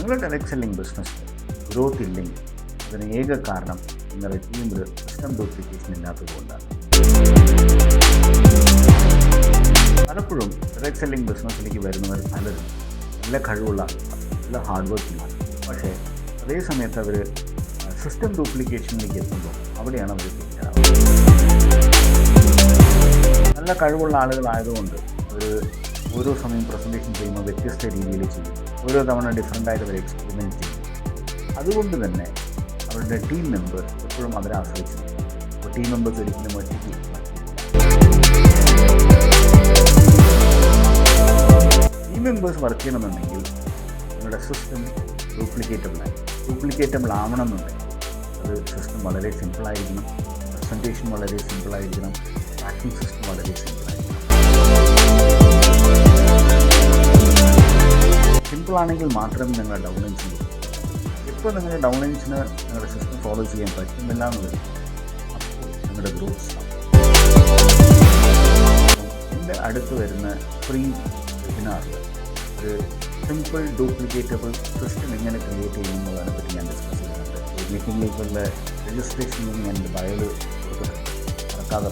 നിങ്ങളുടെ direct selling business growth ഇല്ലെങ്കിൽ അതിന് ഏക കാരണം നിങ്ങളുടെ ടീമിൽ സിസ്റ്റം ഡ്യൂപ്ലിക്കേഷൻ ഇല്ലാത്തതുകൊണ്ടാണ്. പലപ്പോഴും ഡയറക്റ്റ് സെല്ലിംഗ് ബിസിനസ്സിലേക്ക് വരുന്നവർ പലരും നല്ല കഴിവുള്ള നല്ല ഹാർഡ് വർക്കിംഗ് ആണ്. പക്ഷേ അതേ സമയത്ത് അവർ സിസ്റ്റം ഡ്യൂപ്ലിക്കേഷനിലേക്ക് എത്തുമ്പോൾ അവിടെയാണ് അവർ ഫെയിലാവുന്നത്. നല്ല കഴിവുള്ള ആളുകളായതുകൊണ്ട് അവർ ഓരോ സമയം പ്രസൻറ്റേഷൻ ചെയ്യുമ്പോൾ വ്യത്യസ്ത രീതിയിൽ ചെയ്യും. ഓരോ തവണ ഡിഫറൻ്റായിട്ട് അവർ എക്സ്പെരിമെൻറ്റ് ചെയ്യും. അതുകൊണ്ട് തന്നെ അവരുടെ ടീം മെമ്പേഴ്സ് എപ്പോഴും അവരെ ആശ്രയിച്ചു. അപ്പോൾ ടീം മെമ്പേഴ്സ് ഒരിക്കലും ഒറ്റയ്ക്ക് ടീം മെമ്പേഴ്സ് വർക്ക് ചെയ്യണമെന്നുണ്ടെങ്കിൽ നിങ്ങളുടെ സിസ്റ്റം ഡ്യൂപ്ലിക്കേറ്റബിൾ ആവണമെന്നുണ്ടെങ്കിൽ അത് സിസ്റ്റം വളരെ സിമ്പിളായിരിക്കണം, പ്രസൻറ്റേഷൻ വളരെ സിമ്പിളായിരിക്കണം, ട്രാക്കിംഗ് സിസ്റ്റം വളരെ സിമ്പിളായിരിക്കണം. സിമ്പിളാണെങ്കിൽ മാത്രമേ നിങ്ങളുടെ ഡൗൺലൈൻസിന് കൊടുക്കൂ. ഇപ്പോൾ നിങ്ങളുടെ ഡൗൺലൈൻസിന് നിങ്ങളുടെ സിസ്റ്റം ഫോളോ ചെയ്യാൻ പറ്റുന്നില്ല എന്ന് വരും, അപ്പോൾ നിങ്ങളുടെ ഗ്രോത്ത് സ്റ്റോപ്പ്. എൻ്റെ അടുത്ത് വരുന്ന ഫ്രീ വെബിനാറിൽ ഒരു സിമ്പിൾ ഡ്യൂപ്ലിക്കേറ്റബിൾ സിസ്റ്റം എങ്ങനെ ക്രിയേറ്റ് ചെയ്യുന്നതിനെ പറ്റി ഞാൻ ഡിസ്കസ് ചെയ്യുന്നുണ്ട്. മീറ്റിംഗിലേക്കുള്ള രജിസ്ട്രേഷൻ ഞാൻ എൻ്റെ ബയോയിൽ കൊടുത്തിട്ടുണ്ട്. മറക്കാതെ